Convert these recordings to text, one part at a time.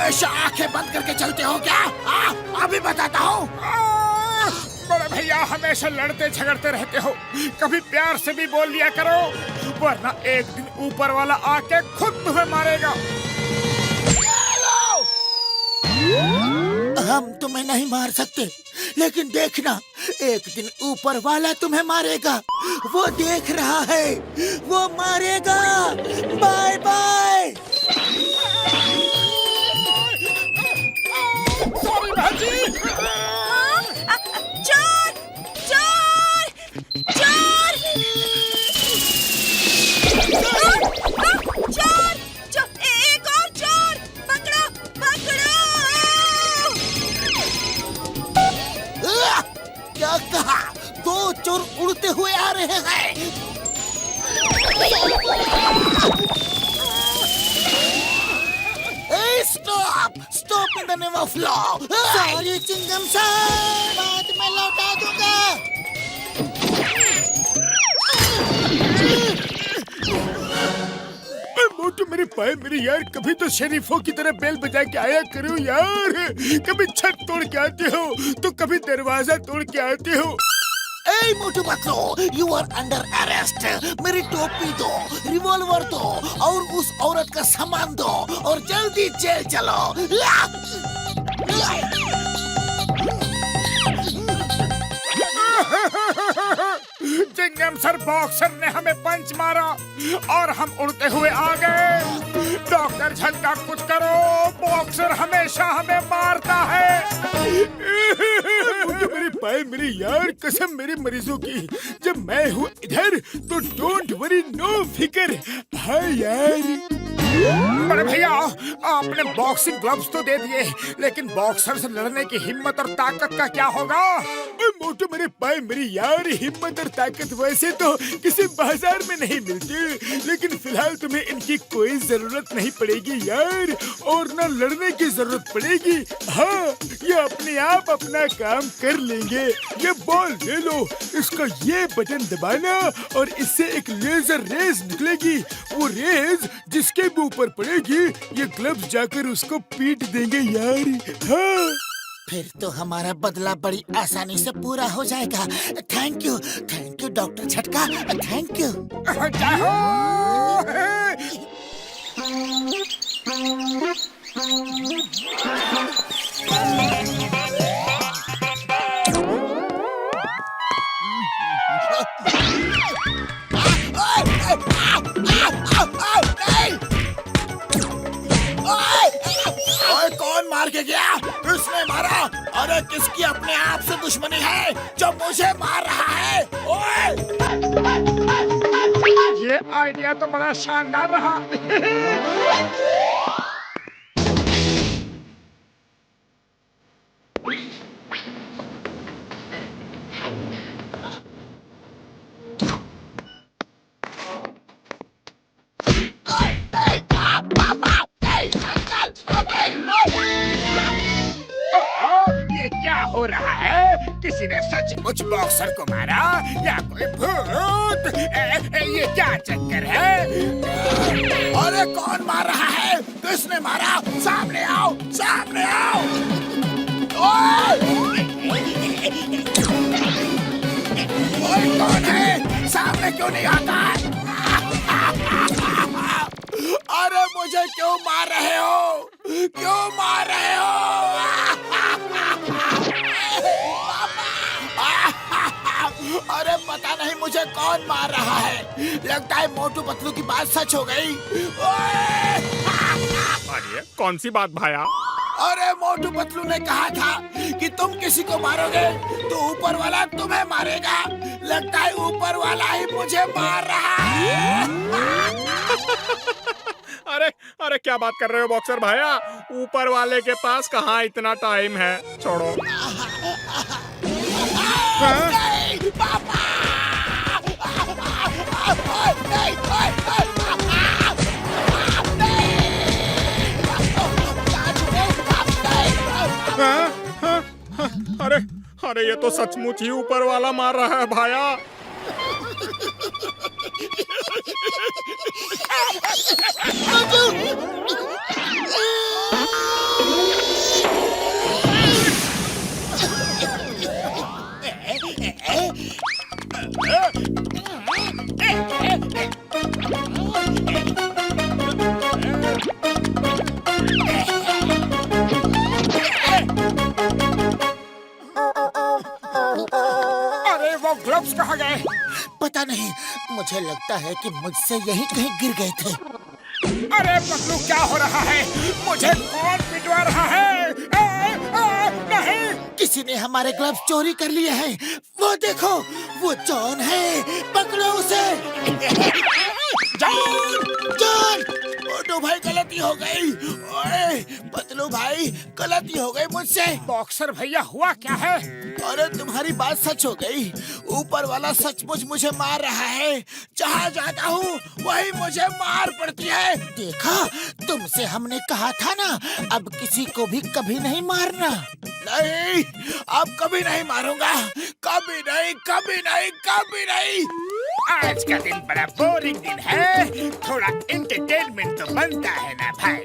हमेशा आंखें बंद करके चलते हो क्या? अभी बताता हूँ। बड़े भैया हमेशा लड़ते झगड़ते रहते हो, कभी प्यार से भी बोल लिया करो, वरना एक दिन ऊपर वाला आके खुद तुम्हें मारेगा। हम तुम्हें नहीं मार सकते, लेकिन देखना एक दिन ऊपर वाला तुम्हें मारेगा। वो देख रहा है, वो मारेगा। Bye bye. सॉरी भाजी। चोर चोर चोर चोर चोर, एक और चोर, पकड़ो पकड़ो। क्या कहा? दो चोर उड़ते हुए आ रहे हैं। Stop stop in the name of law. Sorry चिंगम सर, बाद में लौटा दूंगा। मोटू मेरे पाए मेरे यार, कभी तो शरीफों की तरह बेल बजा के आया करो यार। कभी छत तोड़ के आते हो तो कभी दरवाजा तोड़ के आते हो। Hey Motu Patlu, you are under arrest. मेरी टोपी दो, रिवॉल्वर दो और उस औरत का सामान दो और जल्दी जेल चलो। चिंगम सर बॉक्सर ने हमें पंच मारा और हम उड़ते हुए आ गए। डॉक्टर झटका कुछ करो, बॉक्सर हमेशा हमें मारता है। मुझे मेरे पाए मेरे यार, कसम मेरे मरीजों की, जब मैं हूँ इधर तो डोंट वरी, नो फिकर। हाँ यार। बड़े भैया आपने बॉक्सिंग ग्लव्स तो दे दिए, लेकिन बॉक्सर से लड़ने की हिम्मत और ताकत का क्या होगा? मोटू मेरे पाए मेरी यार, हिम्मत और ताकत वैसे तो किसी बाजार में नहीं मिलती, लेकिन फिलहाल तुम्हें इनकी कोई जरूरत नहीं पड़ेगी यार, और न लड़ने की जरूरत पड़ेगी। हाँ, ये अपने आप अपना काम कर लेंगे। ये बॉल ले लो, इसका ये बटन दबाना और इससे एक लेजर रेज निकलेगी। वो रेज जिसके भी ऊपर पड़ेगी, ये ग्लव्स जाकर उसको पीट देंगे यार। हाँ, फिर तो हमारा बदला बड़ी आसानी से पूरा हो जाएगा। थैंक यू डॉक्टर झटका, थैंक यू। कौन मार के गया? किसने मारा? अरे किसकी अपने आप से दुश्मनी है जो मुझे मार रहा है? ओए! ये आइडिया तो बड़ा शानदार रहा। क्या हो रहा है? किसी ने सचमुच बॉक्सर को मारा या कोई भूत? ये क्या चक्कर है? अरे कौन मार रहा है? किसने मारा? सामने आओ, सामने आओ। ओए कौन है? सामने क्यों नहीं आता? अरे मुझे क्यों मार रहे हो? क्यों मार रहे हो? अरे पता नहीं मुझे कौन मार रहा है। लगता है मोटू पतलू की बात सच हो गई। अरे कौन सी बात भाया? अरे मोटू पतलू ने कहा था कि तुम किसी को मारोगे तो ऊपर वाला तुम्हें मारेगा। लगता है ऊपर वाला ही मुझे मार रहा है। अरे अरे क्या बात कर रहे हो बॉक्सर भाया? ऊपर वाले के पास कहाँ इतना टाइम है, छोड़ो। नहीं, पापा! अरे अरे ये तो सचमुच ही ऊपर वाला मार रहा है भाया। वो ग्लव्स कहाँ गए? पता नहीं, मुझे लगता है कि मुझसे यहीं कहीं गिर गए थे। अरे पतलू, क्या हो रहा है? मुझे कौन पिटवा रहा है? नहीं, किसी ने हमारे ग्लव्स चोरी कर लिए हैं। वो देखो, वो जॉन है, पकड़ो उसे। जॉन, जॉन, मोटू भाई गलती हो गई। ओए पतलू भाई, गलती हो गई मुझसे। बॉक्सर भैया, हुआ क्या है? अरे तुम्हारी बात सच हो गई। ऊपर वाला सचमुच मुझे मार रहा है। जहाँ जाता हूँ वही मुझे मार पड़ती है। देखा, तुमसे हमने कहा था ना, अब किसी को भी कभी नहीं मारना। नहीं, अब कभी नहीं मारूंगा। कभी नहीं, कभी नहीं, कभी नहीं। आज का दिन बड़ा बोरिंग दिन है। थोड़ा एंटरटेनमेंट तो बनता है ना भाई।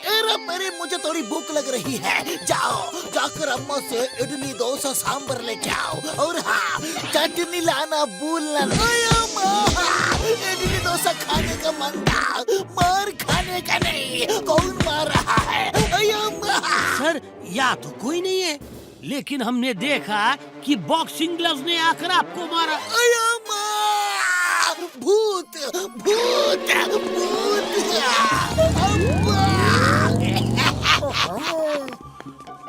अरे मेरी, मुझे थोड़ी भूख लग रही है। जाओ, जाकर अम्मा से इडली डोसा सांभर लेके आओ। और हाँ, चटनी लाना भूलना। इडली डोसा खाने का मन था, मार खाने का नहीं। कौन मार रहा है? सर, या तो कोई नहीं है, लेकिन हमने देखा कि बॉक्सिंग ग्लव्स ने आकर आपको मारा। भूत, भूत, भूत।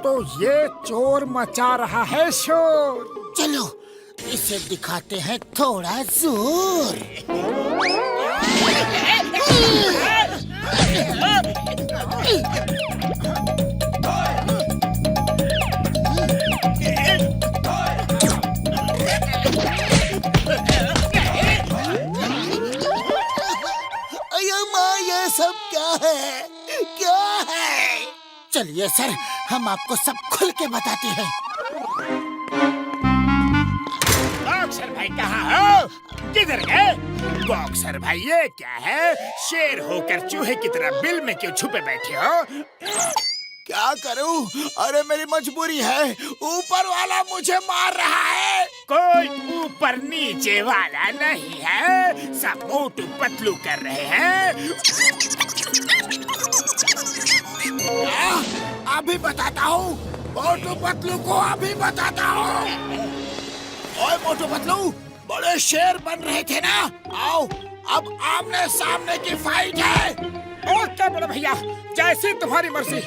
तो ये चोर मचा रहा है शोर। चलो, इसे दिखाते हैं थोड़ा जोर। ये सब क्या है? क्या है? चलिए सर, हम आपको सब खुल के बताते हैं। बॉक्सर भाई कहाँ हो? किधर गए? बॉक्सर भाई, ये क्या है? शेर होकर चूहे की तरह बिल में क्यों छुपे बैठे हो? क्या करूं? अरे मेरी मजबूरी है। ऊपर वाला मुझे मार रहा है। कोई ऊपर नीचे वाला नहीं है, सब मोटू पतलू कर रहे हैं। अभी बताता हूँ, मोटू पतलू को अभी बताता हूँ। ओए मोटू पतलू, बड़े शेर बन रहे थे ना? आओ, अब आमने सामने की फाइट है। और क्या बड़े भैया, जैसी तुम्हारी मर्जी।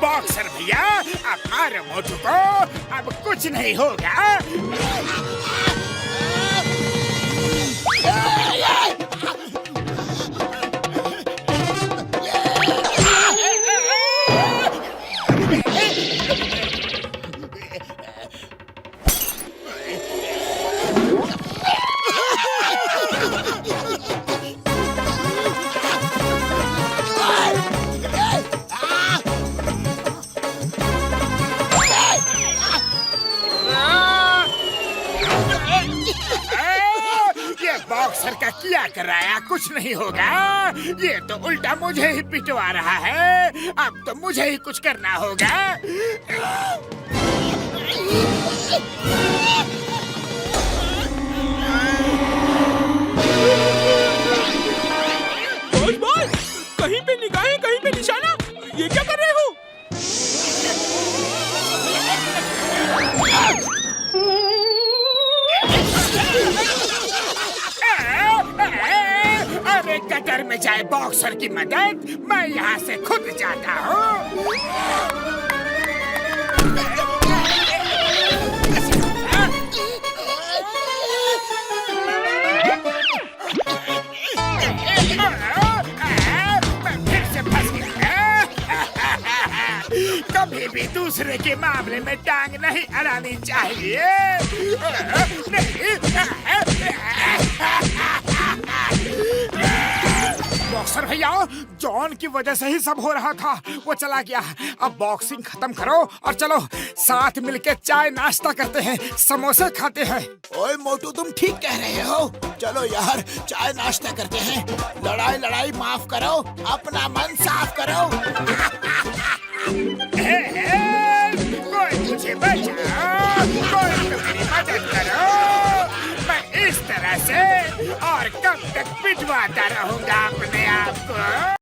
बॉक्सर भैया, अब मारो मोटू को, अब कुछ नहीं होगा। बॉक्सर का किया कराया कुछ नहीं होगा। ये तो उल्टा मुझे ही पिटवा रहा है। अब तो मुझे ही कुछ करना होगा। कहीं पे निगाहें, कहीं पे निशाना। ये क्या कर रहे हो? अरे कटर में जाए बॉक्सर की मदद, मैं यहाँ से खुद जाता हूँ। मैं फिर से फंस गया। कभी भी दूसरे के मामले में टांग नहीं अड़ानी चाहिए। बॉक्सर भैया, जॉन की वजह से ही सब हो रहा था। वो चला गया। अब बॉक्सिंग खत्म करो और चलो साथ मिलके चाय नाश्ता करते हैं, समोसे खाते हैं। ओए मोटू, तुम ठीक कह रहे हो। चलो यार, चाय नाश्ता करते हैं। लड़ाई लड़ाई माफ करो, अपना मन साफ करो। कोई मुझे बचाओ। कोई तो मेरी मदद करो। मैं इस तरह से और कब तक पिटवाता रहूंगा अपने आप को।